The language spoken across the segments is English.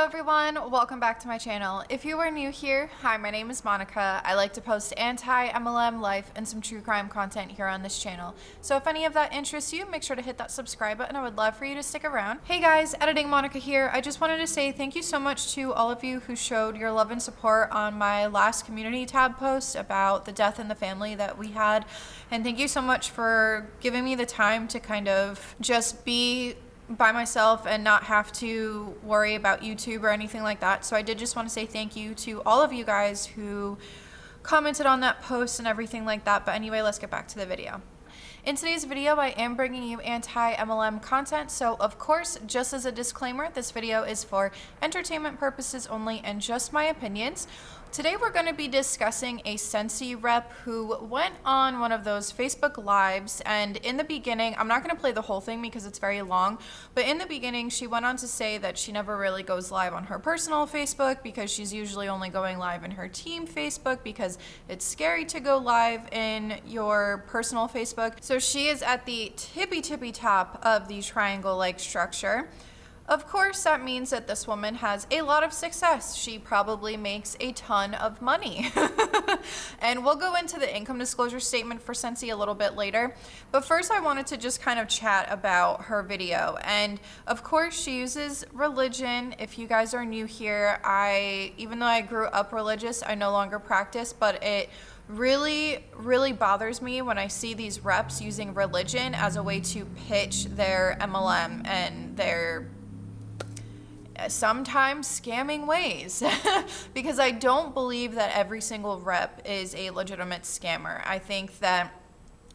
Hello everyone, welcome back to my channel. If you are new here, hi, my name is Monica. I like to post anti-MLM life and some true crime content here on this channel. So if any of that interests you, make sure to hit that subscribe button. I would love for you to stick around. Hey guys, Editing Monica here. I just wanted to say thank you so much to all of you who showed your love and support on my last community tab post about the death in the family that we had. And thank you so much for giving me the time to kind of just be by myself and not have to worry about YouTube or anything like that. So I did just want to say thank you to all of you guys who commented on that post and everything like that. But anyway, let's get back to the video. In today's video, I am bringing you anti-MLM content. So of course, just as a disclaimer, this video is for entertainment purposes only and just my opinions. Today we're going to be discussing a Scentsy rep who went on one of those Facebook Lives, and in the beginning, I'm not going to play the whole thing because it's very long, but in the beginning she went on to say that she never really goes live on her personal Facebook because she's usually only going live in her team Facebook because it's scary to go live in your personal Facebook. So she is at the tippy top of the triangle-like structure. Of course, that means that this woman has a lot of success. She probably makes a ton of money. And we'll go into the income disclosure statement for Scentsy a little bit later. But first, I wanted to just kind of chat about her video. And of course, she uses religion. If you guys are new here, even though I grew up religious, I no longer practice, but it really bothers me when I see these reps using religion as a way to pitch their MLM and their sometimes scamming ways because I don't believe that every single rep is a legitimate scammer. I think that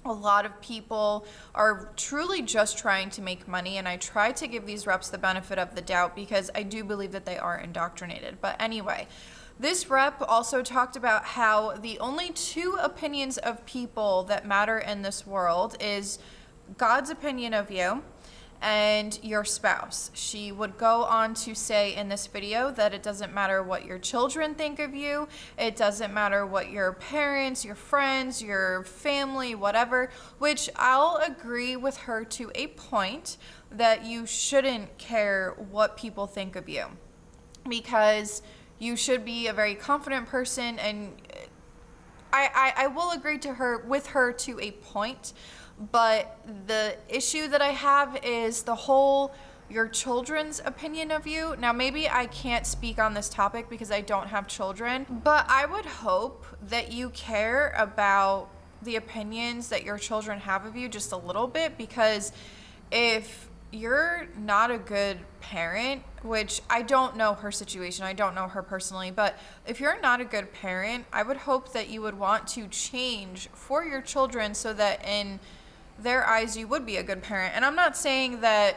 a lot of people are truly just trying to make money, and I try to give these reps the benefit of the doubt because I do believe that they are indoctrinated. But anyway, this rep also talked about how the only two opinions of people that matter in this world is God's opinion of you and your spouse. She would go on to say in this video that it doesn't matter what your children think of you, it doesn't matter what your parents, your friends, your family, whatever, which I'll agree with her to a point that you shouldn't care what people think of you because you should be a very confident person, and I will agree with her to a point. But the issue that I have is the whole your children's opinion of you. Now, maybe I can't speak on this topic because I don't have children, but I would hope that you care about the opinions that your children have of you just a little bit, because if you're not a good parent, which I don't know her situation, I don't know her personally, but if you're not a good parent, I would hope that you would want to change for your children so that in their eyes you would be a good parent. And I'm not saying that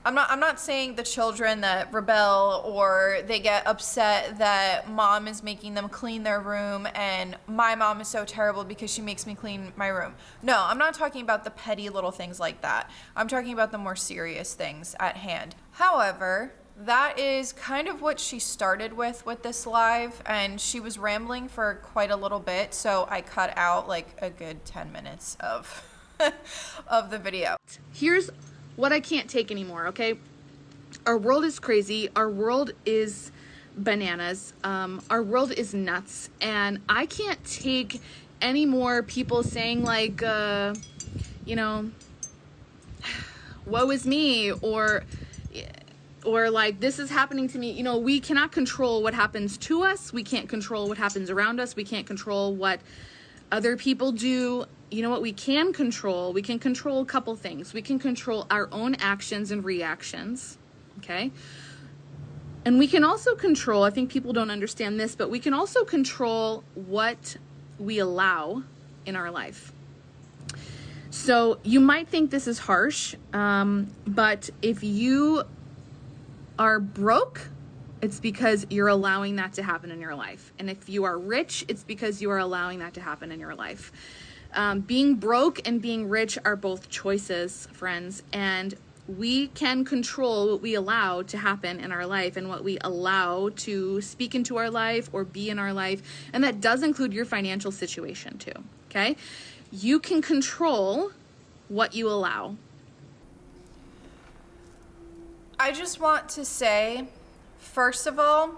I'm not saying the children that rebel or they get upset that mom is making them clean their room and my mom is so terrible because she makes me clean my room. No, I'm not talking about the petty little things like that. I'm talking about the more serious things at hand. However, that is kind of what she started with this live, and she was rambling for quite a little bit, so I cut out like a good 10 minutes of of the video. Here's what I can't take anymore, okay? Our world is crazy. Our world is bananas. Our world is nuts. And I can't take any more people saying like, you know, woe is me, or like this is happening to me. You know, we cannot control what happens to us. We can't control what happens around us. We can't control what other people do. You know what we can control? We can control a couple things. We can control our own actions and reactions, okay? And we can also control, I think people don't understand this, but we can also control what we allow in our life. So you might think this is harsh, but if you are broke, it's because you're allowing that to happen in your life. And if you are rich, it's because you are allowing that to happen in your life. Being broke and being rich are both choices, friends, and we can control what we allow to happen in our life and what we allow to speak into our life or be in our life. And that does include your financial situation too, okay? You can control what you allow. I just want to say First of all,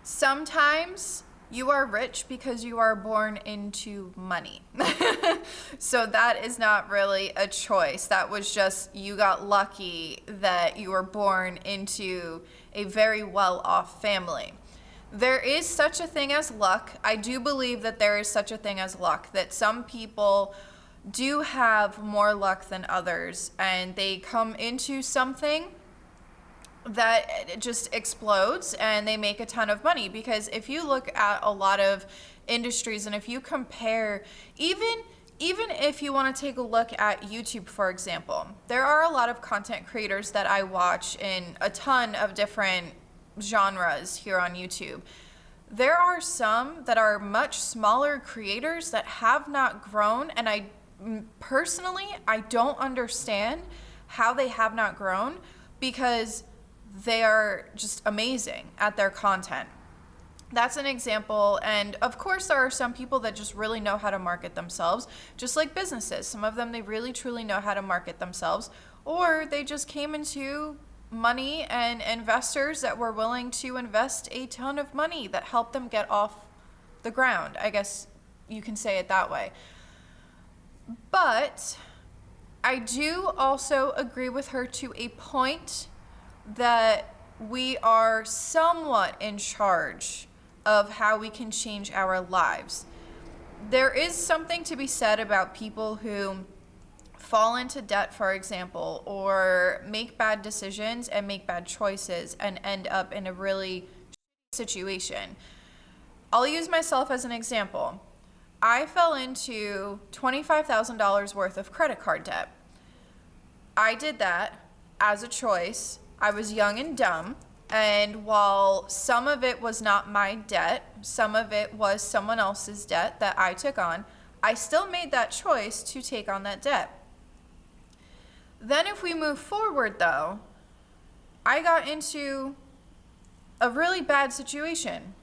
sometimes you are rich because you are born into money. So that is not really a choice. That was just, you got lucky that you were born into a very well-off family. There is such a thing as luck. I do believe that there is such a thing as luck, that some people do have more luck than others, and they come into something that it just explodes and they make a ton of money. Because if you look at a lot of industries, and if you compare, even if you want to take a look at YouTube, for example, there are a lot of content creators that I watch in a ton of different genres here on YouTube. There are some that are much smaller creators that have not grown, and I don't understand how they have not grown, because they are just amazing at their content. That's an example. And of course, there are some people that just really know how to market themselves, just like businesses. Some of them, they really truly know how to market themselves, or they just came into money and investors that were willing to invest a ton of money that helped them get off the ground. I guess you can say it that way. But I do also agree with her to a point that we are somewhat in charge of how we can change our lives. There is something to be said about people who fall into debt, for example, or make bad decisions and make bad choices and end up in a really situation. I'll use myself as an example. I fell into $25,000 worth of credit card debt. I did that as a choice. I was young and dumb, and while some of it was not my debt, some of it was someone else's debt that I took on, I still made that choice to take on that debt. Then if we move forward though, I got into a really bad situation.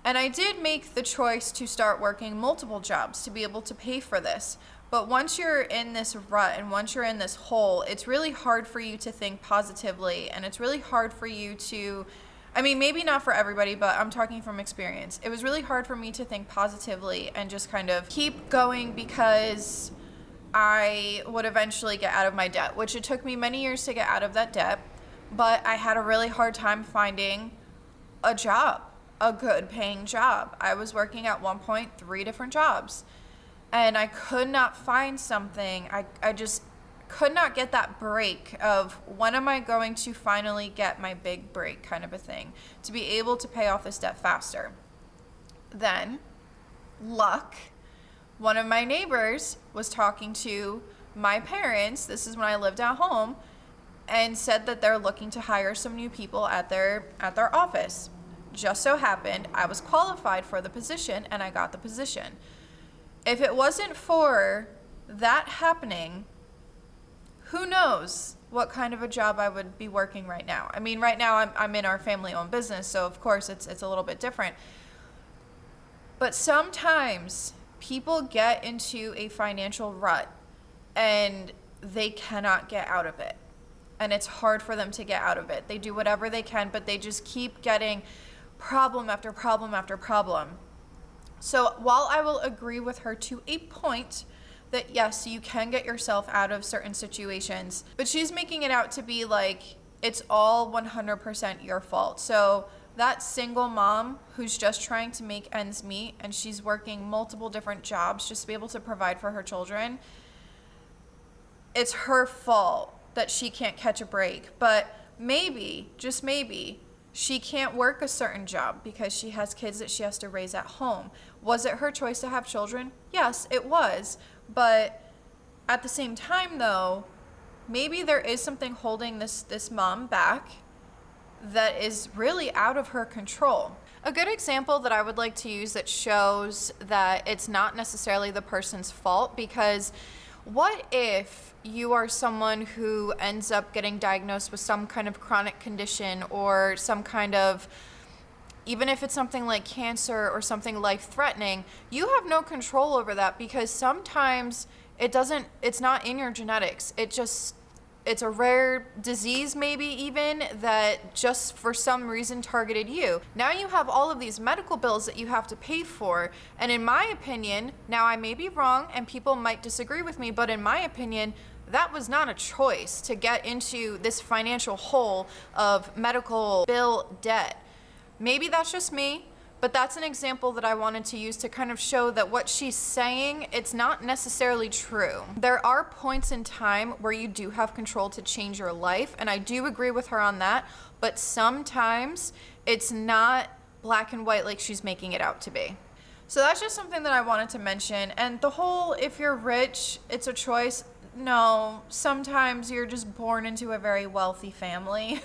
And I did make the choice to start working multiple jobs to be able to pay for this. But once you're in this rut and once you're in this hole, it's really hard for you to think positively, and it's really hard for you to, I mean, maybe not for everybody, but I'm talking from experience. It was really hard for me to think positively and just kind of keep going, because I would eventually get out of my debt, which it took me many years to get out of that debt. But I had a really hard time finding a job, a good paying job. I was working at one point 3 different jobs, and I could not find something. I just could not get that break of, when am I going to finally get my big break, kind of a thing, to be able to pay off this debt faster. Then, luck, one of my neighbors was talking to my parents, this is when I lived at home, and said that they're looking to hire some new people at their office. Just so happened I was qualified for the position, and I got the position. If it wasn't for that happening, who knows what kind of a job I would be working right now. I mean, right now I'm in our family-owned business, so of course it's a little bit different. But sometimes people get into a financial rut and they cannot get out of it. And it's hard for them to get out of it. They do whatever they can, but they just keep getting problem after problem after problem. So while I will agree with her to a point that yes, you can get yourself out of certain situations, but she's making it out to be like it's all 100% your fault. So that single mom who's just trying to make ends meet, and she's working multiple different jobs just to be able to provide for her children, it's her fault that she can't catch a break. But maybe, just maybe, she can't work a certain job because she has kids that she has to raise at home. Was it her choice to have children? Yes, it was. But at the same time though, maybe there is something holding this mom back that is really out of her control. A good example that I would like to use that shows that it's not necessarily the person's fault, because what if you are someone who ends up getting diagnosed with some kind of chronic condition, or some kind of, even if it's something like cancer or something life-threatening, you have no control over that, because sometimes it's not in your genetics. it's a rare disease, maybe even, that just for some reason targeted you. Now you have all of these medical bills that you have to pay for. And in my opinion, now I may be wrong and people might disagree with me, but in my opinion, that was not a choice to get into this financial hole of medical bill debt. Maybe that's just me, but that's an example that I wanted to use to kind of show that what she's saying, it's not necessarily true. There are points in time where you do have control to change your life, and I do agree with her on that, but sometimes it's not black and white like she's making it out to be. So that's just something that I wanted to mention. And the whole, if you're rich, it's a choice. No, sometimes you're just born into a very wealthy family.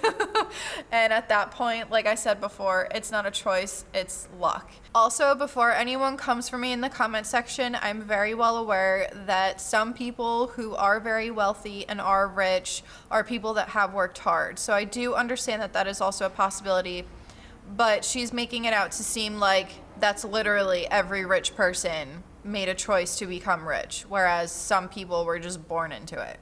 And at that point, like I said before, it's not a choice, it's luck. Also, before anyone comes for me in the comment section, I'm very well aware that some people who are very wealthy and are rich are people that have worked hard. So I do understand that that is also a possibility, but she's making it out to seem like that's literally every rich person made a choice to become rich, whereas some people were just born into it.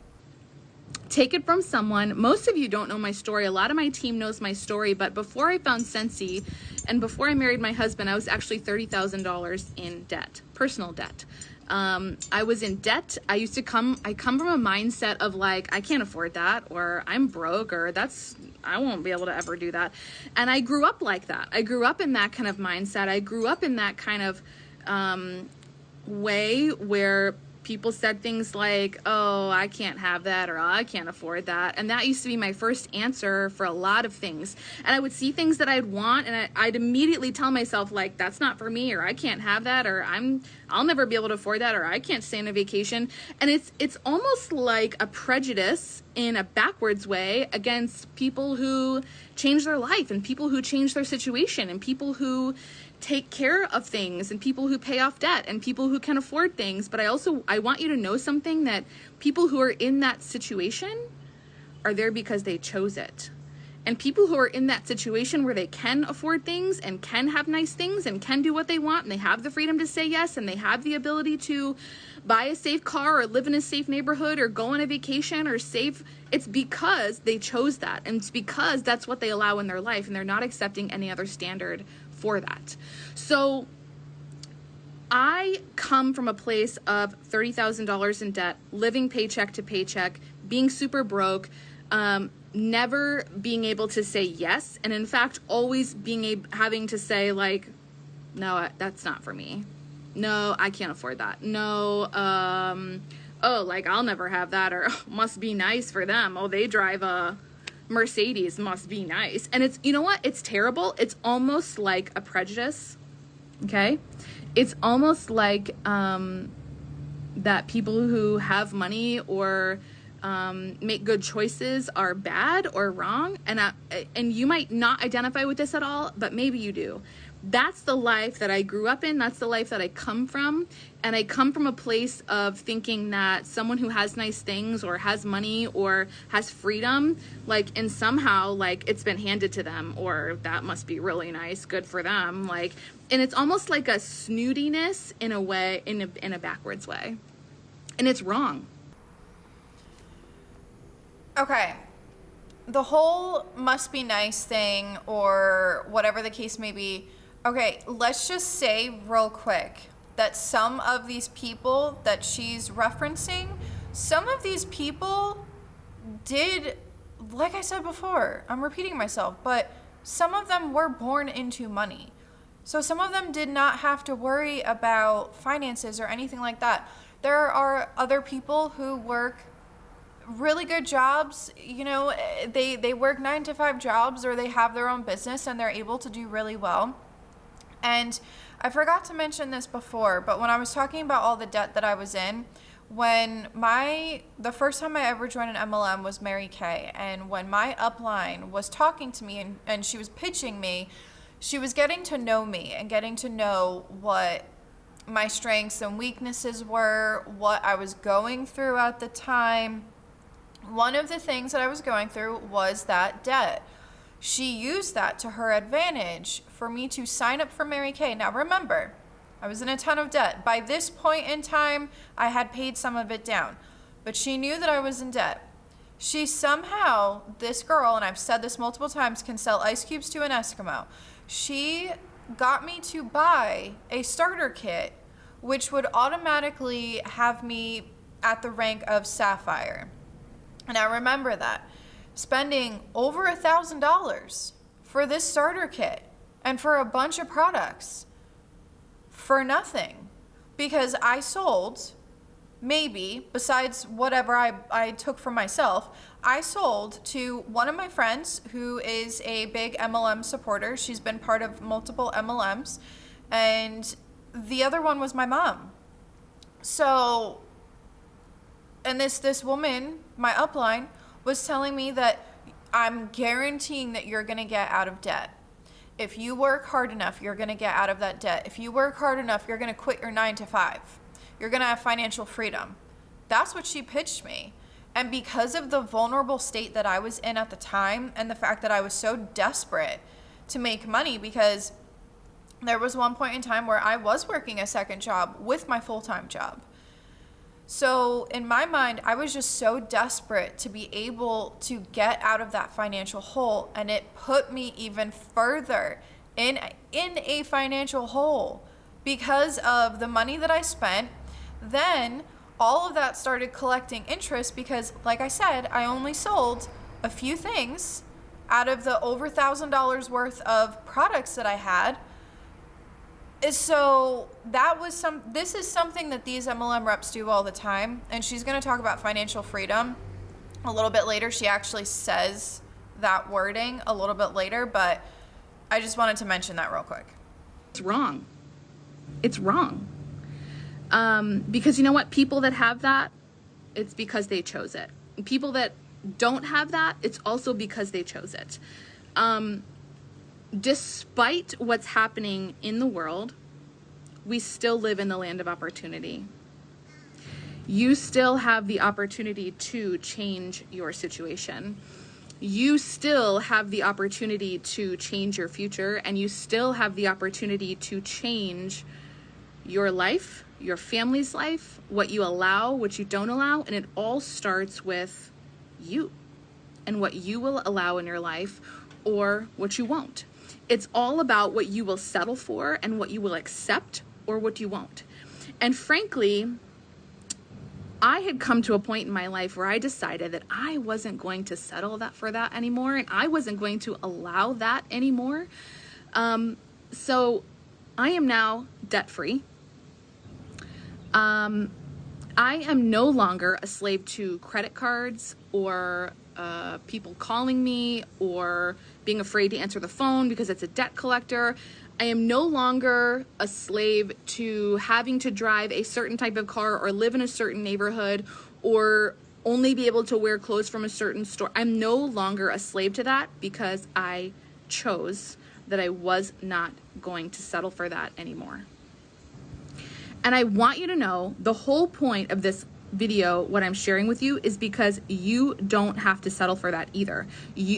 Take it from someone. Most of you don't know my story. A lot of my team knows my story, but before I found Scentsy and before I married my husband, I was actually $30,000 in debt, personal debt. I was in debt. I come from a mindset of like, I can't afford that, or I'm broke, or I won't be able to ever do that. And I grew up like that. I grew up in that kind of mindset. I grew up in that kind of way where people said things like, oh, I can't have that, or oh, I can't afford that. And that used to be my first answer for a lot of things. And I would see things that I'd want, and I'd immediately tell myself, like, that's not for me, or I can't have that, or I'll never be able to afford that, or I can't stay on a vacation. And it's almost like a prejudice in a backwards way against people who change their life, and people who change their situation, and people who take care of things, and people who pay off debt, and people who can afford things. But I want you to know something, that people who are in that situation are there because they chose it. And people who are in that situation where they can afford things and can have nice things and can do what they want, and they have the freedom to say yes, and they have the ability to buy a safe car or live in a safe neighborhood or go on a vacation or save, it's because they chose that. And it's because that's what they allow in their life, and they're not accepting any other standard for that. So I come from a place of $30,000 in debt, living paycheck to paycheck, being super broke, never being able to say yes, and in fact always having to say like, no, that's not for me. No, I can't afford that. No, oh, like I'll never have that, or oh, must be nice for them. Oh, they drive a Mercedes, must be nice. And it's, you know what? It's terrible. It's almost like a prejudice. Okay? It's almost like that people who have money or make good choices are bad or wrong. And you might not identify with this at all, but maybe you do. That's the life that I grew up in. That's the life that I come from. And I come from a place of thinking that someone who has nice things or has money or has freedom, like, and somehow like it's been handed to them, or that must be really nice, good for them. Like, and it's almost like a snootiness in a way, in a backwards way. And it's wrong. Okay. The whole must be nice thing, or whatever the case may be. Okay, let's just say real quick that some of these people that she's referencing, some of these people did, like I said before, I'm repeating myself, but some of them were born into money. So some of them did not have to worry about finances or anything like that. There are other people who work really good jobs, you know, they work 9-to-5 jobs, or they have their own business and they're able to do really well. And I forgot to mention this before, but when I was talking about all the debt that I was in, the first time I ever joined an MLM was Mary Kay, and when my upline was talking to me and she was pitching me, she was getting to know me and getting to know what my strengths and weaknesses were, what I was going through at the time. One of the things that I was going through was that debt. She used that to her advantage for me to sign up for Mary Kay. Now remember, I was in a ton of debt. By this point in time, I had paid some of it down, but she knew that I was in debt. She somehow, this girl, and I've said this multiple times, can sell ice cubes to an Eskimo. She got me to buy a starter kit, which would automatically have me at the rank of Sapphire. And I remember that, spending over $1,000 for this starter kit and for a bunch of products for nothing, because I sold, maybe, besides whatever I took for myself, I sold to one of my friends who is a big MLM supporter. She's been part of multiple MLMs, and the other one was my mom. So, and this woman, my upline, was telling me that I'm guaranteeing that you're going to get out of debt. If you work hard enough, you're going to get out of that debt. If you work hard enough, you're going to quit your 9-to-5. You're going to have financial freedom. That's what she pitched me. And because of the vulnerable state that I was in at the time, and the fact that I was so desperate to make money, because there was one point in time where I was working a second job with my full-time job. So in my mind, I was just so desperate to be able to get out of that financial hole, and it put me even further in a financial hole because of the money that I spent. Then all of that started collecting interest because, like I said, I only sold a few things out of the over $1,000 worth of products that I had. So this is something that these MLM reps do all the time. And she's going to talk about financial freedom a little bit later. She actually says that wording a little bit later, but I just wanted to mention that real quick. It's wrong. It's wrong. Because you know what? People that have that, it's because they chose it. People that don't have that, it's also because they chose it. Despite what's happening in the world, we still live in the land of opportunity. You still have the opportunity to change your situation. You still have the opportunity to change your future, and you still have the opportunity to change your life, your family's life, what you allow, what you don't allow, and it all starts with you and what you will allow in your life or what you won't. It's all about what you will settle for and what you will accept or what you won't. And frankly, I had come to a point in my life where I decided that I wasn't going to settle for that anymore, and I wasn't going to allow that anymore. So I am now debt-free. I am no longer a slave to credit cards or people calling me or being afraid to answer the phone because it's a debt collector. I am no longer a slave to having to drive a certain type of car or live in a certain neighborhood or only be able to wear clothes from a certain store. I'm no longer a slave to that because I chose that I was not going to settle for that anymore. And I want you to know the whole point of this video, what I'm sharing with you, is because you don't have to settle for that either.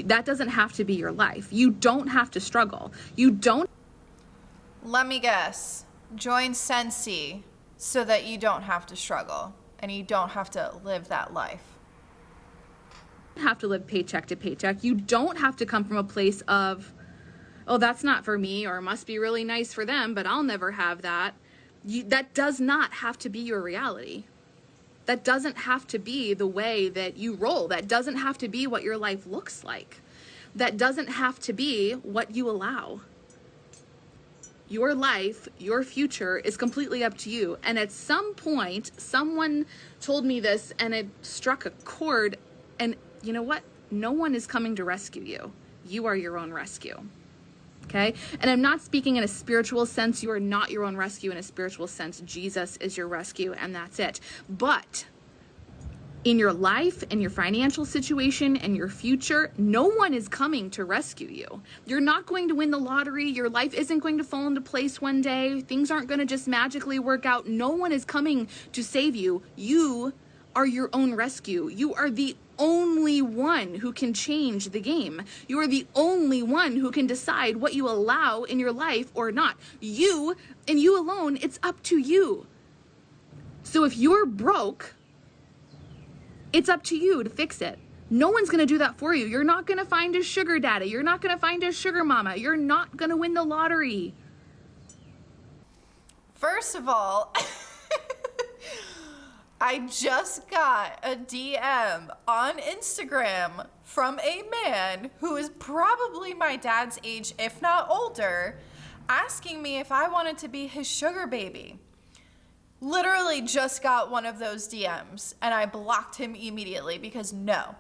That doesn't have to be your life. You don't have to struggle. You don't. Let me guess. Join Scentsy so that you don't have to struggle and you don't have to live that life. Have to live paycheck to paycheck. You don't have to come from a place of, oh, that's not for me, or it must be really nice for them, but I'll never have that. That does not have to be your reality. That doesn't have to be the way that you roll. That doesn't have to be what your life looks like. That doesn't have to be what you allow. Your life, your future is completely up to you. And at some point, someone told me this and it struck a chord. And you know what? No one is coming to rescue you. You are your own rescue. Okay? And I'm not speaking in a spiritual sense. You are not your own rescue in a spiritual sense. Jesus is your rescue, and that's it. But in your life, in your financial situation, and your future, no one is coming to rescue you. You're not going to win the lottery. Your life isn't going to fall into place one day. Things aren't going to just magically work out. No one is coming to save you. You are your own rescue. You are the only one who can change the game. You are the only one who can decide what you allow in your life or not. You, and you alone, it's up to you. So if you're broke, it's up to you to fix it. No one's going to do that for you. You're not going to find a sugar daddy. You're not going to find a sugar mama. You're not going to win the lottery. First of all, I just got a DM on Instagram from a man who is probably my dad's age, if not older, asking me if I wanted to be his sugar baby. Literally just got one of those DMs, and I blocked him immediately because no.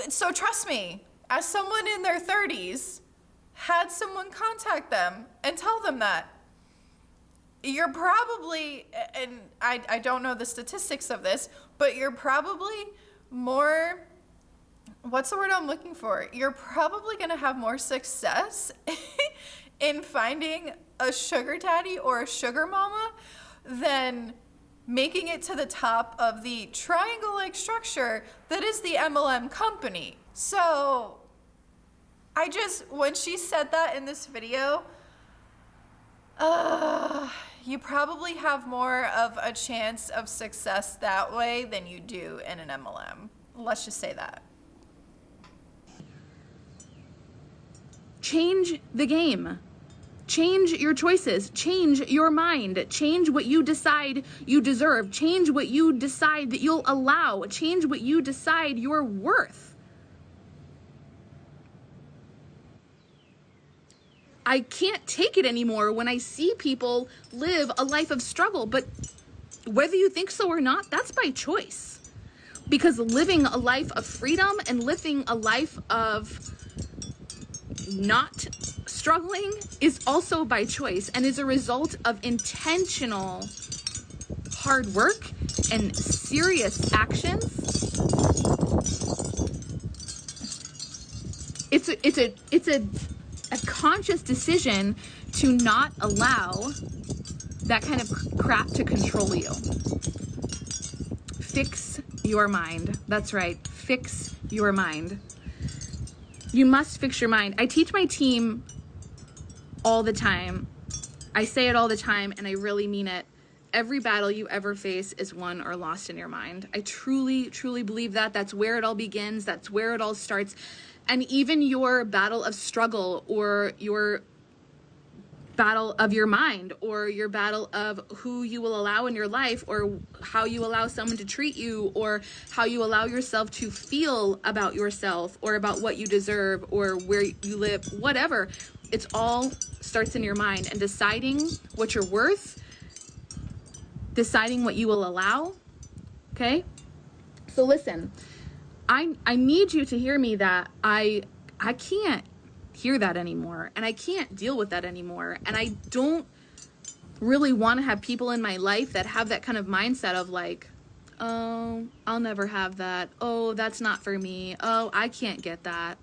So trust me, as someone in their 30s, had someone contact them and tell them that, you're probably, and I don't know the statistics of this, but you're probably more, what's the word I'm looking for? You're probably going to have more success in finding a sugar daddy or a sugar mama than making it to the top of the triangle-like structure that is the MLM company. So when she said that in this video, you probably have more of a chance of success that way than you do in an MLM. Let's just say that. Change the game. Change your choices. Change your mind. Change what you decide you deserve. Change what you decide that you'll allow. Change what you decide you're worth. I can't take it anymore when I see people live a life of struggle, but whether you think so or not, that's by choice. Because living a life of freedom and living a life of not struggling is also by choice and is a result of intentional hard work and serious actions. It's a conscious decision to not allow that kind of crap to control you. Fix your mind. That's right. Fix your mind. You must fix your mind. I teach my team all the time. I say it all the time, and I really mean it. Every battle you ever face is won or lost in your mind. I truly, truly believe that. That's where it all begins. That's where it all starts. And even your battle of struggle, or your battle of your mind, or your battle of who you will allow in your life, or how you allow someone to treat you, or how you allow yourself to feel about yourself, or about what you deserve, or where you live, whatever. It's all starts in your mind, and deciding what you're worth, deciding what you will allow. Okay? So listen, I need you to hear me that I can't hear that anymore, and I can't deal with that anymore, and I don't really want to have people in my life that have that kind of mindset of like, oh, I'll never have that. Oh, that's not for me. Oh, I can't get that.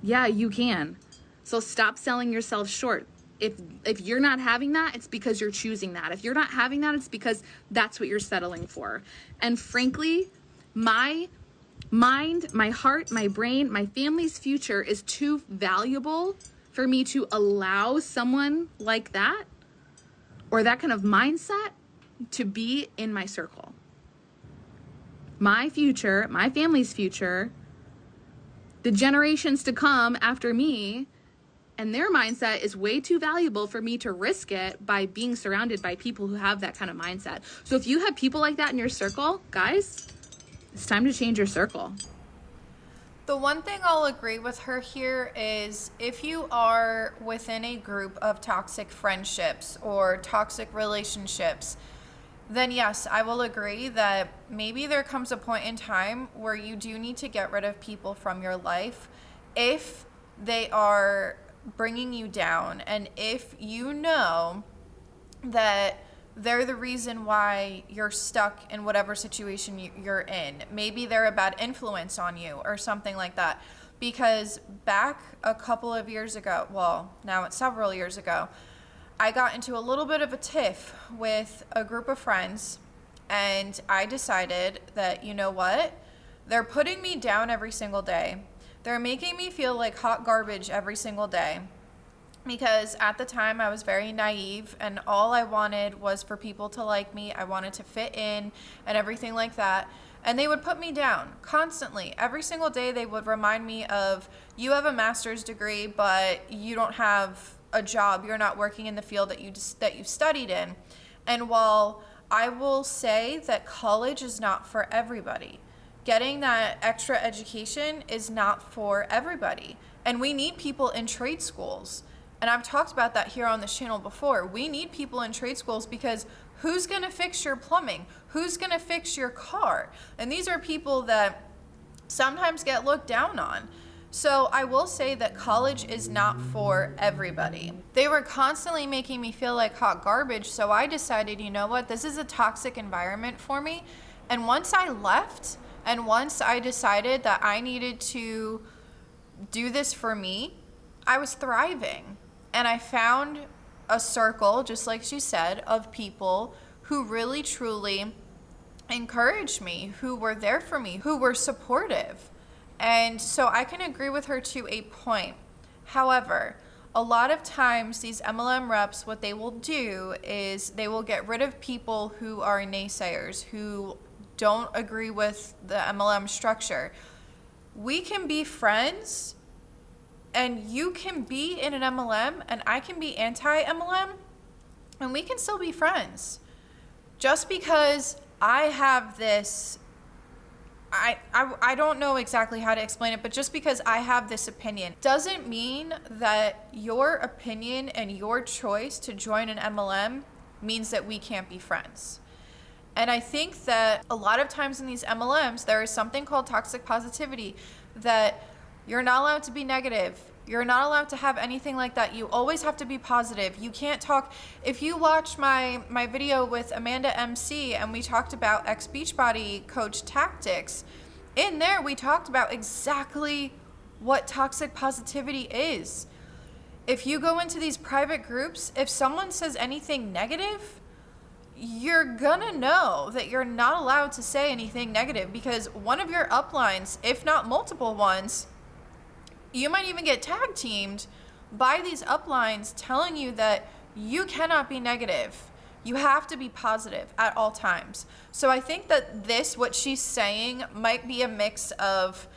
Yeah, you can. So stop selling yourself short. If you're not having that, it's because you're choosing that. If you're not having that, it's because that's what you're settling for. And frankly, my mind, my heart, my brain, my family's future is too valuable for me to allow someone like that, or that kind of mindset, to be in my circle. My future, my family's future, the generations to come after me, and their mindset is way too valuable for me to risk it by being surrounded by people who have that kind of mindset. So if you have people like that in your circle, guys, it's time to change your circle. The one thing I'll agree with her here is if you are within a group of toxic friendships or toxic relationships, then yes, I will agree that maybe there comes a point in time where you do need to get rid of people from your life if they are bringing you down, and if you know that they're the reason why you're stuck in whatever situation you're in. Maybe they're a bad influence on you or something like that. Because back a couple of years ago, well, now it's several years ago, I got into a little bit of a tiff with a group of friends, and I decided that, you know what? They're putting me down every single day. They're making me feel like hot garbage every single day. Because at the time I was very naive, and all I wanted was for people to like me. I wanted to fit in and everything like that. And they would put me down constantly. Every single day they would remind me of, you have a master's degree, but you don't have a job. You're not working in the field that you studied in. And while I will say that college is not for everybody, getting that extra education is not for everybody. And we need people in trade schools. And I've talked about that here on this channel before. We need people in trade schools because who's going to fix your plumbing? Who's going to fix your car? And these are people that sometimes get looked down on. So I will say that college is not for everybody. They were constantly making me feel like hot garbage, so I decided, you know what, this is a toxic environment for me. And once I left, and once I decided that I needed to do this for me, I was thriving. And I found a circle, just like she said, of people who really truly encouraged me, who were there for me, who were supportive. And so I can agree with her to a point. However, a lot of times these MLM reps, what they will do is they will get rid of people who are naysayers, who don't agree with the MLM structure. We can be friends, and you can be in an MLM, and I can be anti-MLM, and we can still be friends. Just because I have this, I don't know exactly how to explain it, but just because I have this opinion doesn't mean that your opinion and your choice to join an MLM means that we can't be friends. And I think that a lot of times in these MLMs, there is something called toxic positivity, that you're not allowed to be negative. You're not allowed to have anything like that. You always have to be positive. You can't talk. If you watch my video with Amanda MC and we talked about ex-Beachbody coach tactics, in there we talked about exactly what toxic positivity is. If you go into these private groups, if someone says anything negative, you're gonna know that you're not allowed to say anything negative, because one of your uplines, if not multiple ones, you might even get tag teamed by these uplines telling you that you cannot be negative. You have to be positive at all times. So I think that what she's saying might be a mix of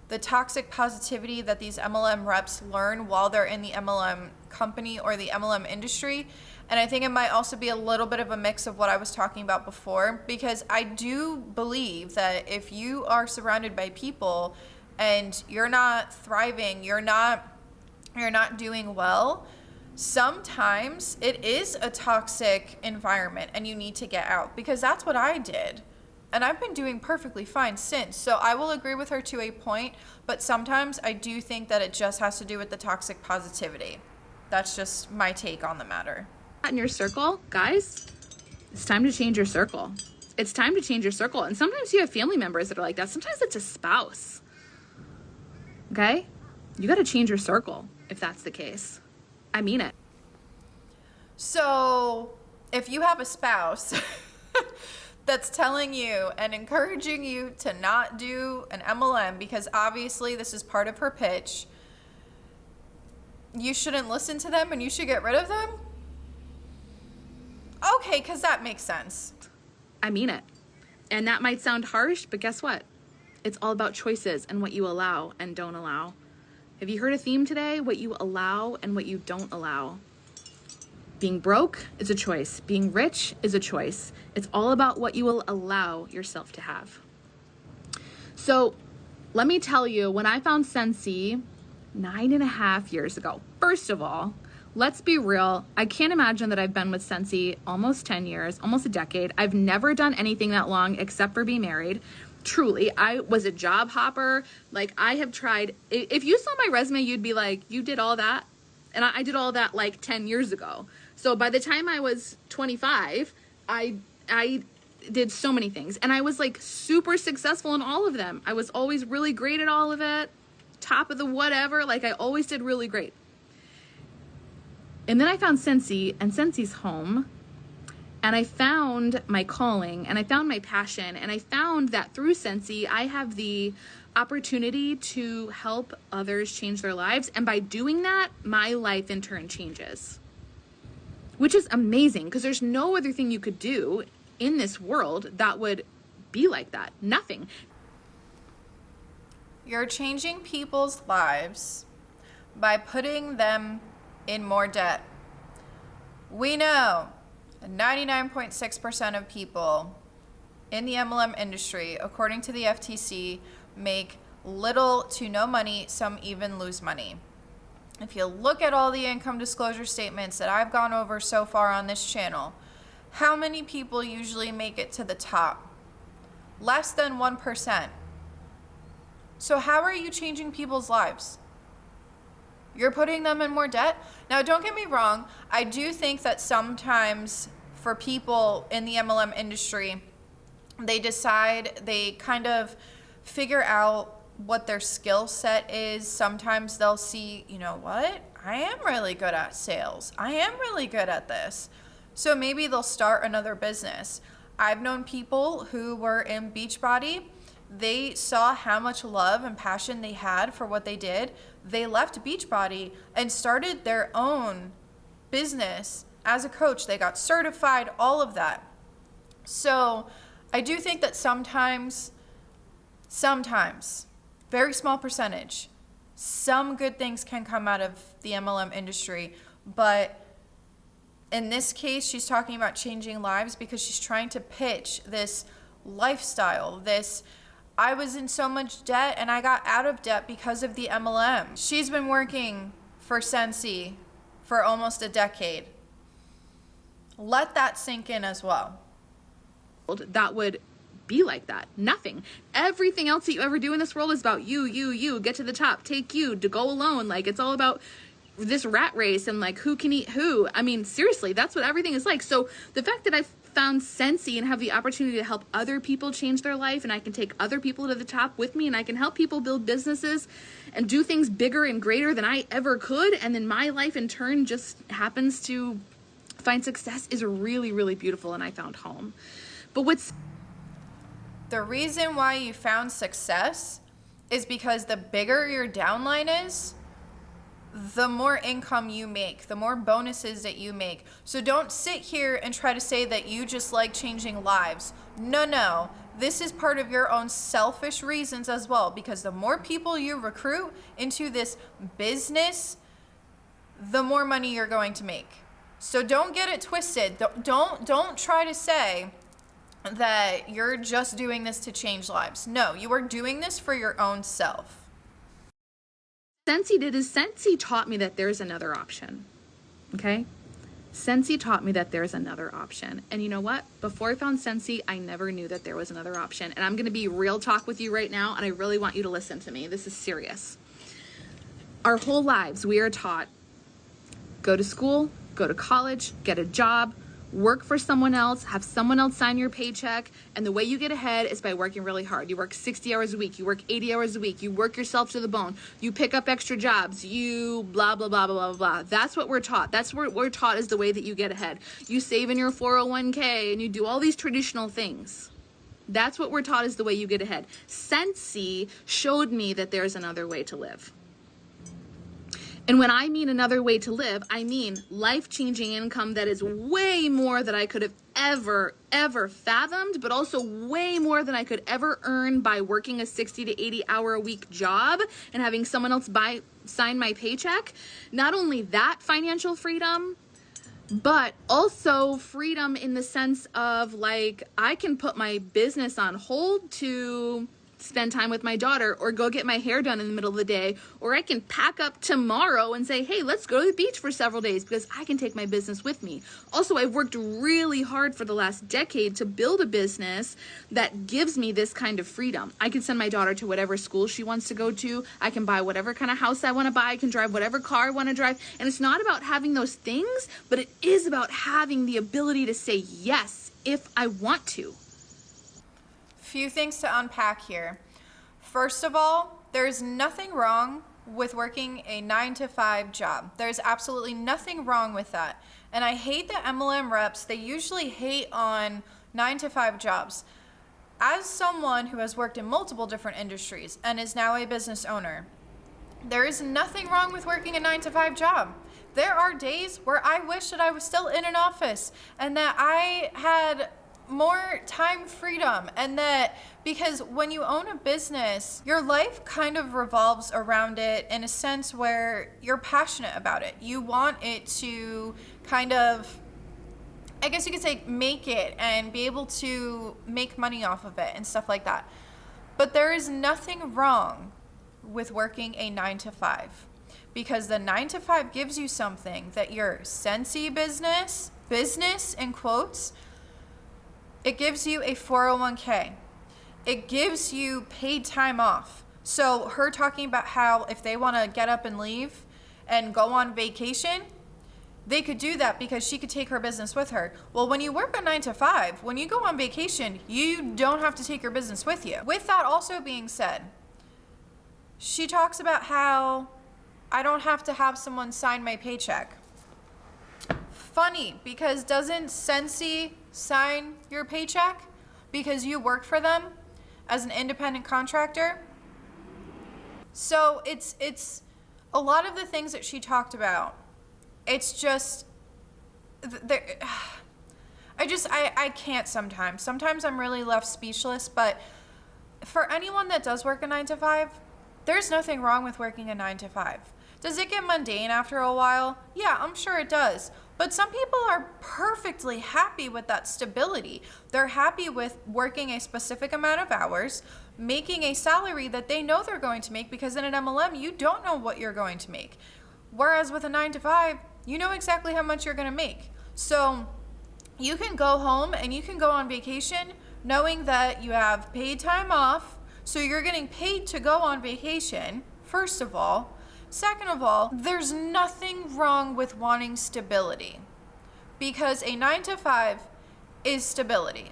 the toxic positivity that these MLM reps learn while they're in the MLM company or the MLM industry. And I think it might also be a little bit of a mix of what I was talking about before, because I do believe that if you are surrounded by people and you're not thriving, you're not doing well, sometimes it is a toxic environment and you need to get out, because that's what I did. And I've been doing perfectly fine since. So I will agree with her to a point, but sometimes I do think that it just has to do with the toxic positivity. That's just my take on the matter. In your circle, guys, it's time to change your circle. It's time to change your circle. And sometimes you have family members that are like that. Sometimes it's a spouse. Okay? You got to change your circle if that's the case. I mean it. So if you have a spouse that's telling you and encouraging you to not do an MLM, because obviously this is part of her pitch, you shouldn't listen to them and you should get rid of them? Okay, because that makes sense. I mean it. And that might sound harsh, but guess what? It's all about choices and what you allow and don't allow. Have you heard a theme today? What you allow and what you don't allow. Being broke is a choice. Being rich is a choice. It's all about what you will allow yourself to have. So let me tell you, when I found Scentsy 9.5 years ago, first of all, let's be real. I can't imagine that I've been with Scentsy almost 10 years, almost a decade. I've never done anything that long except for be married. Truly, I was a job hopper. Like, I have tried. If you saw my resume, you'd be like, you did all that? And I did all that like 10 years ago. So by the time I was 25, I did so many things. And I was like super successful in all of them. I was always really great at all of it. Top of the whatever. Like, I always did really great. And then I found Scentsy and Scentsy's home. And I found my calling and I found my passion. And I found that through Scentsy, I have the opportunity to help others change their lives. And by doing that, my life in turn changes. Which is amazing, because there's no other thing you could do in this world that would be like that? Nothing. You're changing people's lives by putting them in more debt. We know 99.6% of people in the MLM industry, according to the FTC, make little to no money, some even lose money. If you look at all the income disclosure statements that I've gone over so far on this channel, how many people usually make it to the top? Less than 1%. So how are you changing people's lives? You're putting them in more debt? Now, don't get me wrong. I do think that sometimes for people in the MLM industry, they kind of figure out what their skill set is. Sometimes they'll see, you know what? I am really good at sales. I am really good at this. So maybe they'll start another business. I've known people who were in Beachbody. They saw how much love and passion they had for what they did. They left Beachbody and started their own business as a coach. They got certified, all of that. So I do think that sometimes, very small percentage, some good things can come out of the MLM industry. But in this case, she's talking about changing lives because she's trying to pitch this lifestyle, I was in so much debt and I got out of debt because of the MLM. She's been working for Scentsy for almost a decade. Let that sink in as well. That would be like that. Nothing. Everything else that you ever do in this world is about you, get to the top, take you, to go alone. Like, it's all about this rat race and like who can eat who. I mean, seriously, that's what everything is like. So the fact that I've found Scentsy and have the opportunity to help other people change their life, and I can take other people to the top with me, and I can help people build businesses and do things bigger and greater than I ever could, and then my life in turn just happens to find success, is really, really beautiful. And I found home. But what's the reason why you found success is because the bigger your downline is, the more income you make, the more bonuses that you make. So don't sit here and try to say that you just like changing lives. No. This is part of your own selfish reasons as well, because the more people you recruit into this business, the more money you're going to make. So don't get it twisted. Don't try to say that you're just doing this to change lives. No, you are doing this for your own self. Scentsy did is Scentsy taught me that there's another option. Okay? Scentsy taught me that there's another option. And you know what? Before I found Scentsy, I never knew that there was another option. And I'm going to be real talk with you right now, and I really want you to listen to me. This is serious. Our whole lives, we are taught, go to school, go to college, get a job, work for someone else, have someone else sign your paycheck, and the way you get ahead is by working really hard. You work 60 hours a week, you work 80 hours a week, you work yourself to the bone, you pick up extra jobs, you blah, blah, blah, blah, blah, blah. That's what we're taught. That's what we're taught is the way that you get ahead. You save in your 401k and you do all these traditional things. That's what we're taught is the way you get ahead. Scentsy showed me that there's another way to live. And when I mean another way to live, I mean life-changing income that is way more than I could have ever fathomed, but also way more than I could ever earn by working a 60 to 80 hour a week job and having someone else sign my paycheck. Not only that financial freedom, but also freedom in the sense of like, I can put my business on hold to spend time with my daughter or go get my hair done in the middle of the day, or I can pack up tomorrow and say, hey, let's go to the beach for several days because I can take my business with me. Also, I've worked really hard for the last decade to build a business that gives me this kind of freedom. I can send my daughter to whatever school she wants to go to. I can buy whatever kind of house I want to buy. I can drive whatever car I want to drive. And it's not about having those things, but it is about having the ability to say yes if I want to. Few things to unpack here. First of all, there's nothing wrong with working a 9-to-5 job. There's absolutely nothing wrong with that. And I hate that MLM reps, they usually hate on 9-to-5 jobs. As someone who has worked in multiple different industries and is now a business owner, there is nothing wrong with working a 9-to-5 job. There are days where I wish that I was still in an office and that I had more time freedom, and that because when you own a business, your life kind of revolves around it in a sense where you're passionate about it. You want it to kind of, I guess you could say, make it and be able to make money off of it and stuff like that. But there is nothing wrong with working a 9-to-5, because the 9-to-5 gives you something that your Scentsy business in quotes, it gives you a 401k. It gives you paid time off. So her talking about how if they want to get up and leave and go on vacation, they could do that because she could take her business with her. Well, when you work a 9-to-5, when you go on vacation, you don't have to take your business with you. With that also being said, she talks about how I don't have to have someone sign my paycheck. Funny, because doesn't Scentsy sign your paycheck because you work for them as an independent contractor? So it's a lot of the things that she talked about. It's just, I can't sometimes. Sometimes I'm really left speechless, but for anyone that does work a 9-to-5, there's nothing wrong with working a 9-to-5. Does it get mundane after a while? Yeah, I'm sure it does. But some people are perfectly happy with that stability. They're happy with working a specific amount of hours, making a salary that they know they're going to make, because in an MLM, you don't know what you're going to make. Whereas with a 9-to-5, you know exactly how much you're going to make. So you can go home and you can go on vacation knowing that you have paid time off. So you're getting paid to go on vacation, first of all. Second of all, there's nothing wrong with wanting stability, because a 9-to-5 is stability.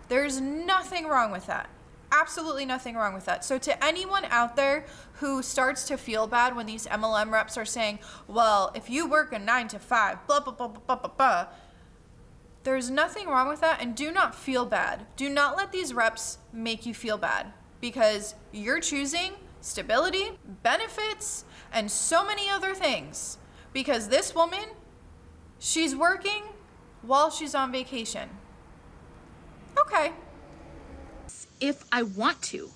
There's nothing wrong with that. Absolutely nothing wrong with that. So to anyone out there who starts to feel bad when these MLM reps are saying, well, if you work a 9-to-5, blah, blah, blah, blah, blah, blah, blah, there's nothing wrong with that, and do not feel bad. Do not let these reps make you feel bad, because you're choosing stability, benefits, and so many other things, because this woman, she's working while she's on vacation. Okay. If I want to.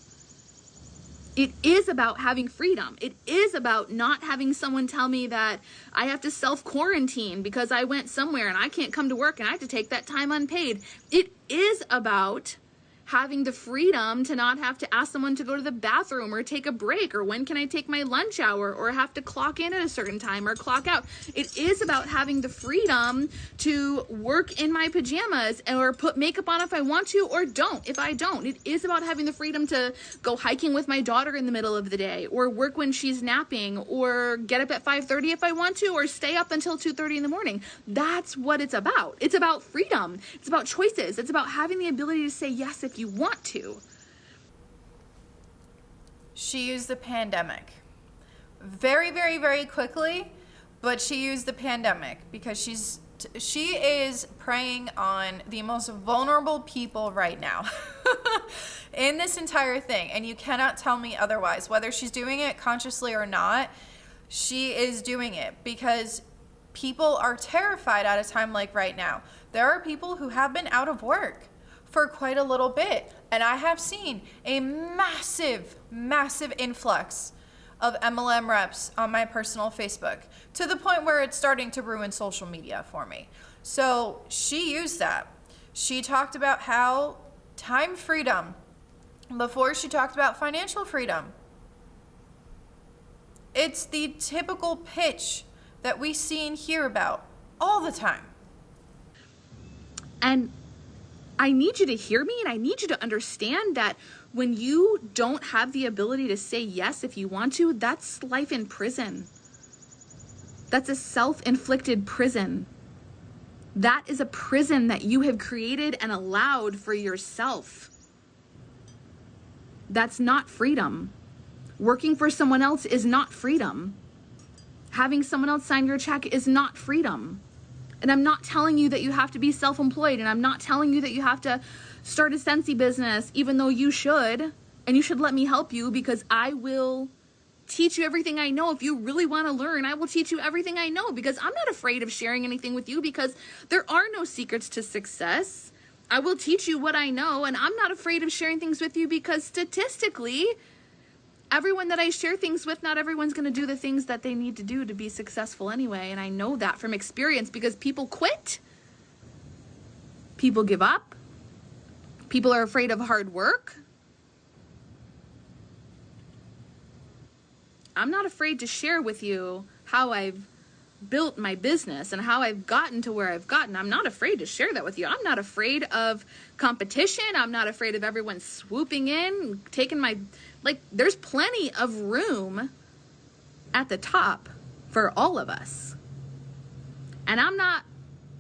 It is about having freedom. It is about not having someone tell me that I have to self-quarantine because I went somewhere and I can't come to work and I have to take that time unpaid. It is about having the freedom to not have to ask someone to go to the bathroom or take a break, or when can I take my lunch hour, or have to clock in at a certain time or clock out. It is about having the freedom to work in my pajamas or put makeup on if I want to, or don't if I don't. It is about having the freedom to go hiking with my daughter in the middle of the day, or work when she's napping, or get up at 5:30 if I want to, or stay up until 2:30 in the morning. That's what it's about. It's about freedom. It's about choices. It's about having the ability to say yes if you want to. She used the pandemic very, very, very quickly, but she used the pandemic because she is preying on the most vulnerable people right now in this entire thing, and you cannot tell me otherwise. Whether she's doing it consciously or not, she is doing it because people are terrified at a time like right now. There are people who have been out of work for quite a little bit, and I have seen a massive, massive influx of MLM reps on my personal Facebook, to the point where it's starting to ruin social media for me. So she used that. She talked about how time freedom before she talked about financial freedom. It's the typical pitch that we see and hear about all the time. And I need you to hear me, and I need you to understand that when you don't have the ability to say yes if you want to, that's life in prison. That's a self-inflicted prison. That is a prison that you have created and allowed for yourself. That's not freedom. Working for someone else is not freedom. Having someone else sign your check is not freedom. And I'm not telling you that you have to be self-employed, and I'm not telling you that you have to start a Scentsy business, even though you should, and you should let me help you, because I will teach you everything I know. If you really want to learn, I will teach you everything I know, because I'm not afraid of sharing anything with you, because there are no secrets to success. I will teach you what I know, and I'm not afraid of sharing things with you because statistically, everyone that I share things with, not everyone's going to do the things that they need to do to be successful anyway. And I know that from experience because people quit. People give up. People are afraid of hard work. I'm not afraid to share with you how I've built my business and how I've gotten to where I've gotten. I'm not afraid to share that with you. I'm not afraid of competition. I'm not afraid of everyone swooping in, taking my, like, there's plenty of room at the top for all of us. And I'm not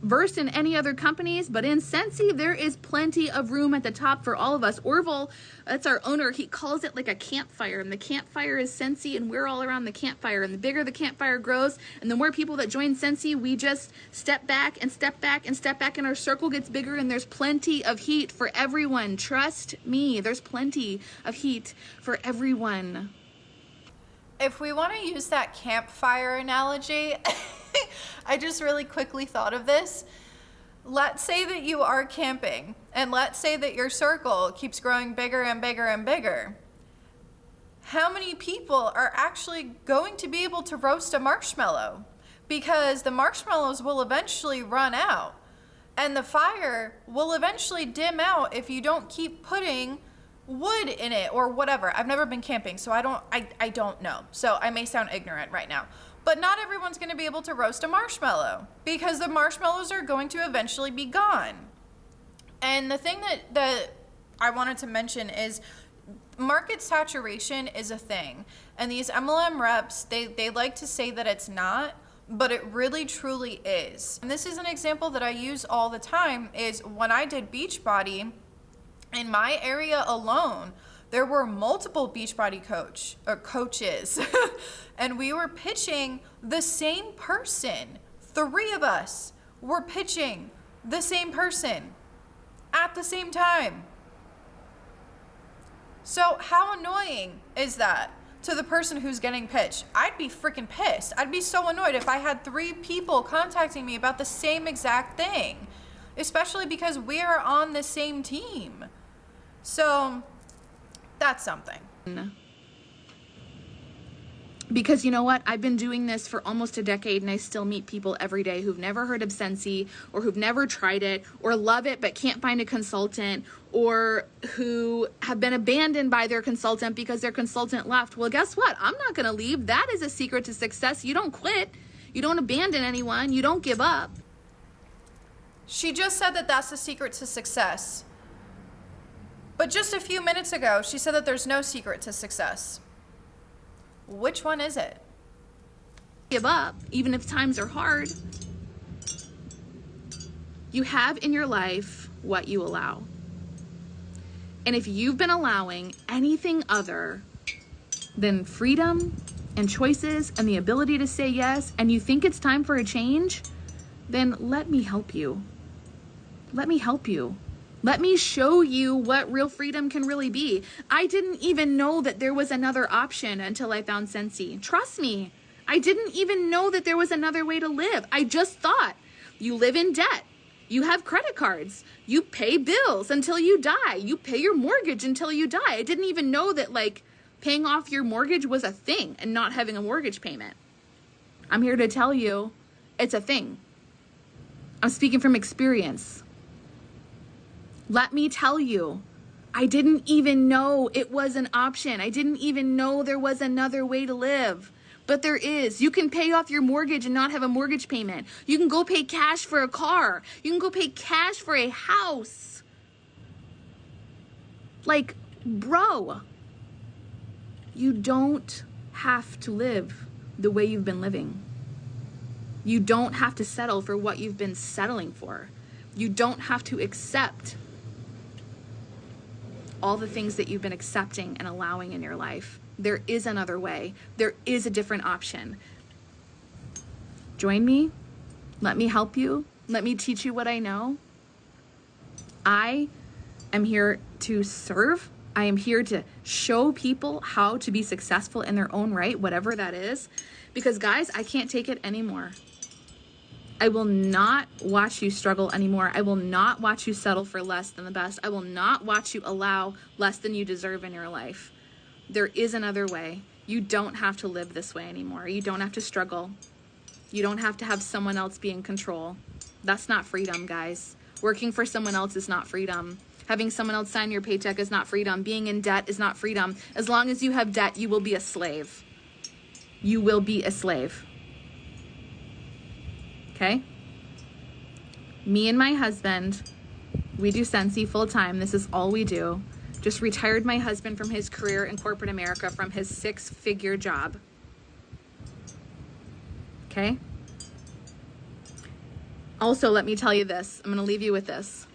versed in any other companies, but in Scentsy, there is plenty of room at the top for all of us. Orville, that's our owner, he calls it like a campfire, and the campfire is Scentsy, and we're all around the campfire. And the bigger the campfire grows, and the more people that join Scentsy, we just step back and step back and step back, and our circle gets bigger, and there's plenty of heat for everyone. Trust me, there's plenty of heat for everyone. If we want to use that campfire analogy, I just really quickly thought of this. Let's say that you are camping, and let's say that your circle keeps growing bigger and bigger and bigger. How many people are actually going to be able to roast a marshmallow? Because the marshmallows will eventually run out, and the fire will eventually dim out if you don't keep putting wood in it or whatever. I've never been camping, so I don't know. So I may sound ignorant right now. But not everyone's going to be able to roast a marshmallow because the marshmallows are going to eventually be gone. And the thing that I wanted to mention is market saturation is a thing. And these MLM reps, they like to say that it's not, but it really truly is. And this is an example that I use all the time is when I did Beachbody, in my area alone, there were multiple Beachbody coaches, and we were pitching the same person. 3 of us were pitching the same person at the same time. So how annoying is that to the person who's getting pitched? I'd be freaking pissed. I'd be so annoyed if I had 3 people contacting me about the same exact thing, especially because we are on the same team. So that's something. Because you know what? I've been doing this for almost a decade, and I still meet people every day who've never heard of Scentsy, or who've never tried it, or love it but can't find a consultant, or who have been abandoned by their consultant because their consultant left. Well, guess what? I'm not going to leave. That is a secret to success. You don't quit. You don't abandon anyone. You don't give up. She just said that that's the secret to success. But just a few minutes ago, she said that there's no secret to success. Which one is it? Give up, even if times are hard. You have in your life what you allow. And if you've been allowing anything other than freedom and choices and the ability to say yes, and you think it's time for a change, then let me help you. Let me help you. Let me show you what real freedom can really be. I didn't even know that there was another option until I found Scentsy. Trust me, I didn't even know that there was another way to live. I just thought you live in debt. You have credit cards. You pay bills until you die. You pay your mortgage until you die. I didn't even know that like paying off your mortgage was a thing and not having a mortgage payment. I'm here to tell you it's a thing. I'm speaking from experience. Let me tell you, I didn't even know it was an option. I didn't even know there was another way to live. But there is. You can pay off your mortgage and not have a mortgage payment. You can go pay cash for a car. You can go pay cash for a house. Like, bro, you don't have to live the way you've been living. You don't have to settle for what you've been settling for. You don't have to accept all the things that you've been accepting and allowing in your life. There is another way. There is a different option. Join me. Let me help you. Let me teach you what I know. I am here to serve. I am here to show people how to be successful in their own right, whatever that is. Because guys, I can't take it anymore. I will not watch you struggle anymore. I will not watch you settle for less than the best. I will not watch you allow less than you deserve in your life. There is another way. You don't have to live this way anymore. You don't have to struggle. You don't have to have someone else be in control. That's not freedom, guys. Working for someone else is not freedom. Having someone else sign your paycheck is not freedom. Being in debt is not freedom. As long as you have debt, you will be a slave. You will be a slave. Okay? Me and my husband, we do Scentsy full time. This is all we do. Just retired my husband from his career in corporate America from his 6-figure job. Okay? Also, let me tell you this. I'm going to leave you with this.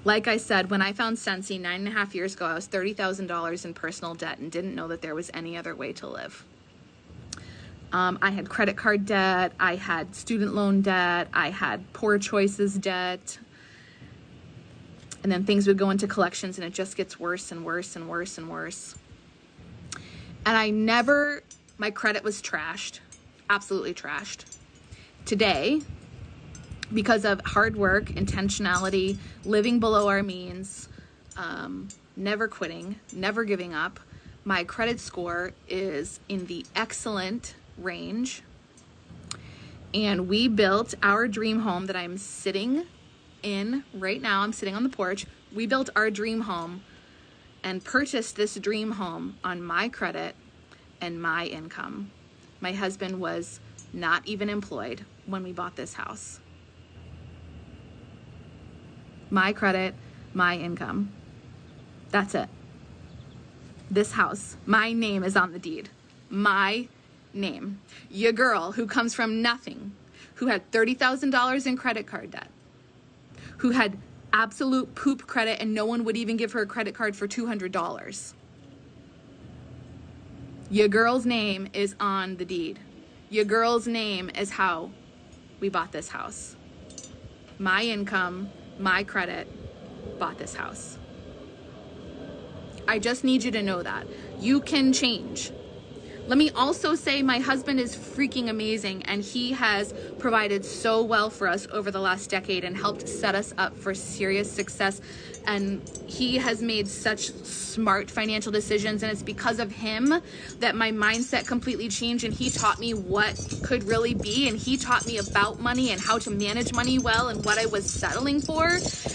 Like I said, when I found Scentsy 9.5 years ago, I was $30,000 in personal debt and didn't know that there was any other way to live. I had credit card debt, I had student loan debt, I had poor choices debt, and then things would go into collections and it just gets worse and worse and worse and worse. And my credit was trashed, absolutely trashed. Today, because of hard work, intentionality, living below our means, never quitting, never giving up, my credit score is in the excellent range. And we built our dream home that I'm sitting in right now. I'm sitting on the porch. We built our dream home and purchased this dream home on my credit and my income. My husband was not even employed when we bought this house. My credit, my income. That's it. This house, my name is on the deed. My name. Your girl who comes from nothing, who had $30,000 in credit card debt, who had absolute poop credit and no one would even give her a credit card for $200. Your girl's name is on the deed. Your girl's name is how we bought this house. My income, my credit, bought this house. I just need you to know that. You can change. Let me also say my husband is freaking amazing and he has provided so well for us over the last decade and helped set us up for serious success. And he has made such smart financial decisions, and it's because of him that my mindset completely changed, and he taught me what could really be, and he taught me about money and how to manage money well and what I was settling for,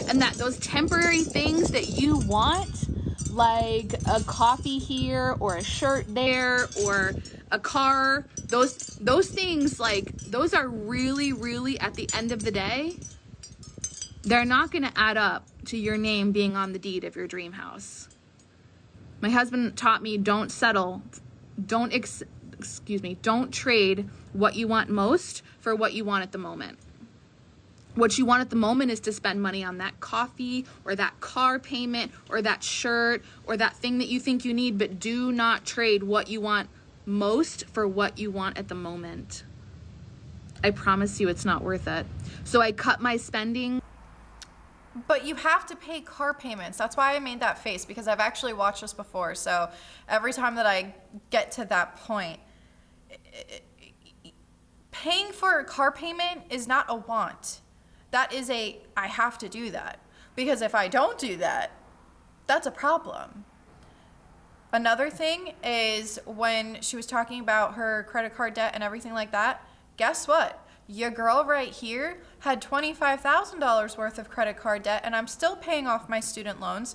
and that those temporary things that you want, like a coffee here or a shirt there or a car, those things, like, those are really, really, at the end of the day, they're not going to add up to your name being on the deed of your dream house. My husband taught me don't settle, don't trade what you want most for what you want at the moment. What you want at the moment is to spend money on that coffee or that car payment or that shirt or that thing that you think you need, but do not trade what you want most for what you want at the moment. I promise you it's not worth it. So I cut my spending. But you have to pay car payments. That's why I made that face, because I've actually watched this before. So every time that I get to that point, paying for a car payment is not a want. That is I have to do that. Because if I don't do that, that's a problem. Another thing is when she was talking about her credit card debt and everything like that, guess what? Your girl right here had $25,000 worth of credit card debt, and I'm still paying off my student loans.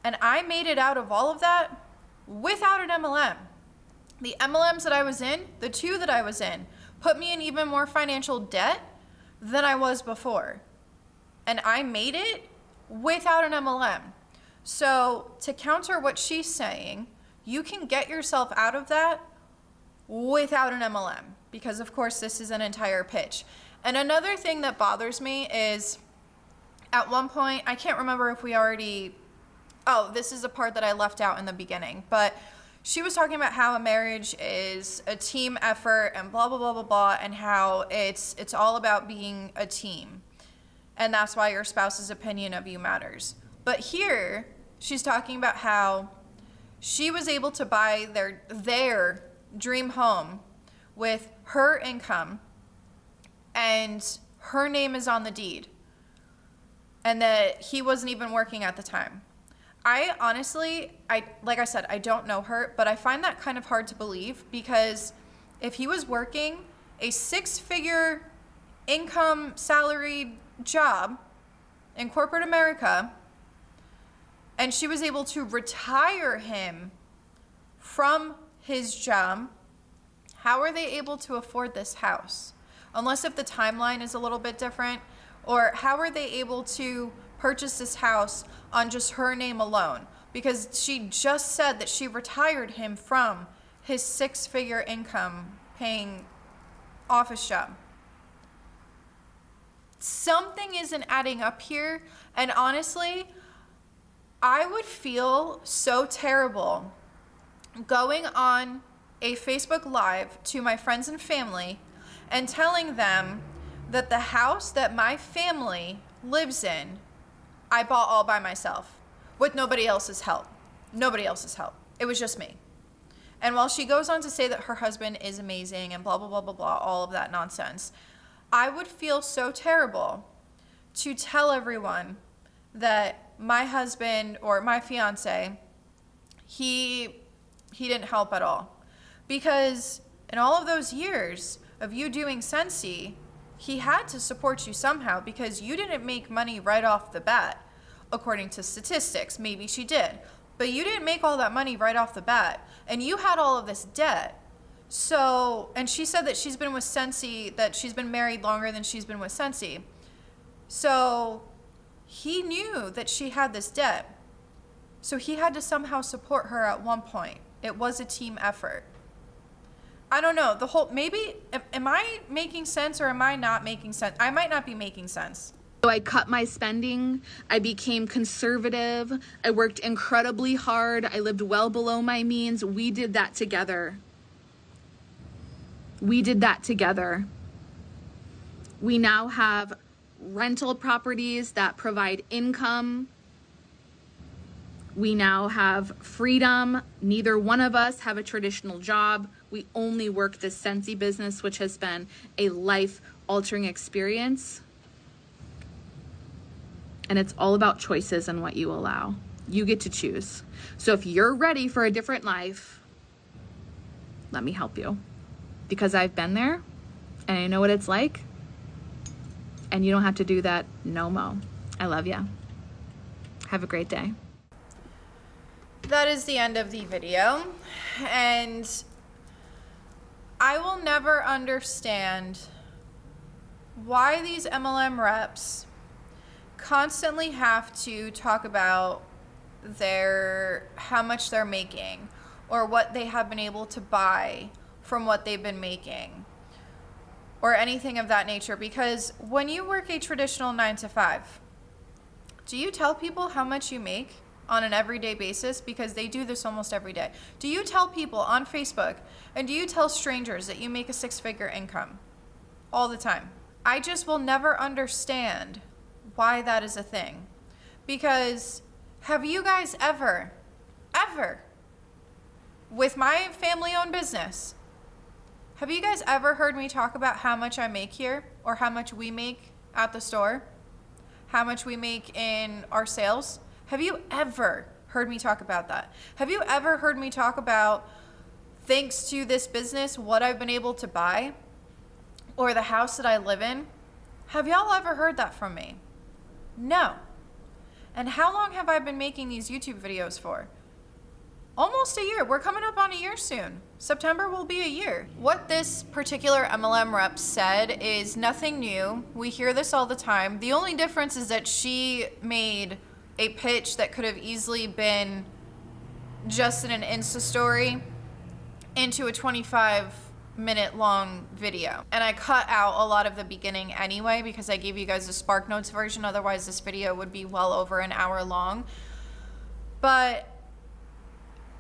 And I made it out of all of that without an MLM. The MLMs that I was in, the two that I was in, put me in even more financial debt than I was before. And I made it without an MLM. So to counter what she's saying, you can get yourself out of that without an MLM. Because of course this is an entire pitch. And another thing that bothers me is at one point, I can't remember if we already, this is a part that I left out in the beginning, but she was talking about how a marriage is a team effort and blah, blah, blah, blah, blah, and how it's all about being a team. And that's why your spouse's opinion of you matters. But here, she's talking about how she was able to buy their dream home with her income and her name is on the deed, and that he wasn't even working at the time. I honestly, like I said, I don't know her, but I find that kind of hard to believe, because if he was working a 6-figure income salaried job in corporate America, and she was able to retire him from his job, how are they able to afford this house? Unless if the timeline is a little bit different, or how are they able to purchase this house on just her name alone? Because she just said that she retired him from his 6-figure income paying office job. Something isn't adding up here, and honestly, I would feel so terrible going on a Facebook Live to my friends and family and telling them that the house that my family lives in, I bought all by myself with nobody else's help. Nobody else's help. It was just me. And while she goes on to say that her husband is amazing and blah, blah, blah, blah, blah, all of that nonsense, I would feel so terrible to tell everyone that my husband or my fiance, he didn't help at all. Because in all of those years of you doing Scentsy, he had to support you somehow, because you didn't make money right off the bat, according to statistics. Maybe she did, but you didn't make all that money right off the bat, and you had all of this debt. So, and she said that she's been with Scentsy, that she's been married longer than she's been with Scentsy. So he knew that she had this debt. So he had to somehow support her at one point. It was a team effort. I don't know, maybe, am I making sense or am I not making sense? I might not be making sense. So I cut my spending. I became conservative. I worked incredibly hard. I lived well below my means. We did that together. We did that together. We now have rental properties that provide income. We now have freedom. Neither one of us have a traditional job. We only work this Scentsy business, which has been a life-altering experience. And it's all about choices and what you allow. You get to choose. So if you're ready for a different life, let me help you. Because I've been there and I know what it's like. And you don't have to do that no mo. I love ya. Have a great day. That is the end of the video. And I will never understand why these MLM reps constantly have to talk about how much they're making or what they have been able to buy from what they've been making or anything of that nature. Because when you work a traditional 9-to-5, do you tell people how much you make on an everyday basis? Because they do this almost every day. Do you tell people on Facebook, and do you tell strangers that you make a 6-figure income all the time? I just will never understand why that is a thing. Because have you guys ever, with my family-owned business, have you guys ever heard me talk about how much I make here or how much we make at the store? How much we make in our sales? Have you ever heard me talk about that? Have you ever heard me talk about, thanks to this business, what I've been able to buy or the house that I live in? Have y'all ever heard that from me? No. And how long have I been making these YouTube videos for? Almost a year. We're coming up on a year soon. September will be a year. What this particular MLM rep said is nothing new. We hear this all the time. The only difference is that she made a pitch that could have easily been just in an Insta story into a 25-minute long video. And I cut out a lot of the beginning anyway because I gave you guys the Spark Notes version. Otherwise, this video would be well over an hour long. But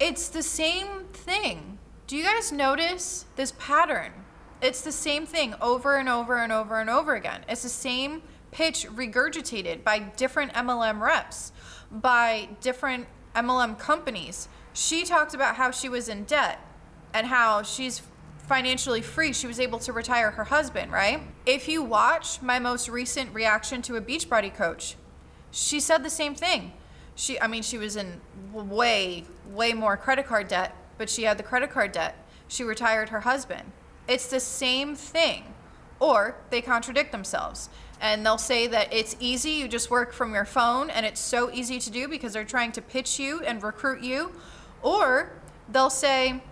it's the same thing. Do you guys notice this pattern? It's the same thing over and over and over and over again. It's the same pitch regurgitated by different MLM reps, by different MLM companies. She talked about how she was in debt and how she's financially free. She was able to retire her husband, right? If you watch my most recent reaction to a Beachbody coach, she said the same thing. She was in way more credit card debt, but she had the credit card debt. She retired her husband. It's the same thing. Or they contradict themselves. And they'll say that it's easy, you just work from your phone, and it's so easy to do because they're trying to pitch you and recruit you. Or they'll say,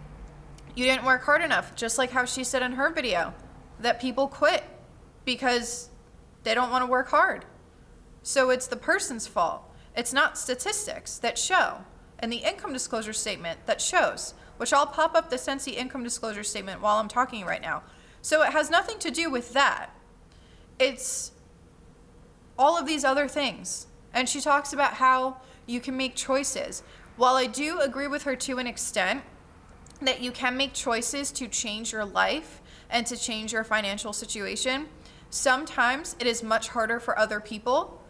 you didn't work hard enough, just like how she said in her video, that people quit because they don't want to work hard. So it's the person's fault. It's not statistics that show, and the income disclosure statement that shows, which I'll pop up the Scentsy income disclosure statement while I'm talking right now. So it has nothing to do with that. It's all of these other things. And she talks about how you can make choices. While I do agree with her to an extent that you can make choices to change your life and to change your financial situation, sometimes it is much harder for other people.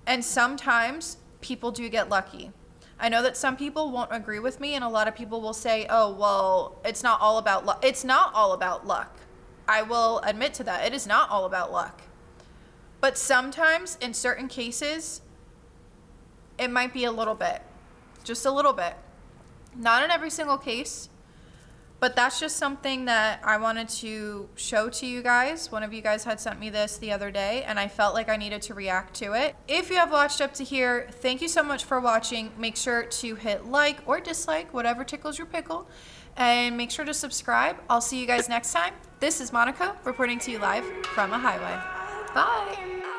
And sometimes people do get lucky. I know that some people won't agree with me, and a lot of people will say, oh, well, it's not all about luck. It's not all about luck. I will admit to that. It is not all about luck. But sometimes, in certain cases, it might be a little bit. Just a little bit. Not in every single case, but that's just something that I wanted to show to you guys. One of you guys had sent me this the other day, and I felt like I needed to react to it. If you have watched up to here, thank you so much for watching. Make sure to hit like or dislike, whatever tickles your pickle, and make sure to subscribe. I'll see you guys next time. This is Monica reporting to you live from a highway. Bye.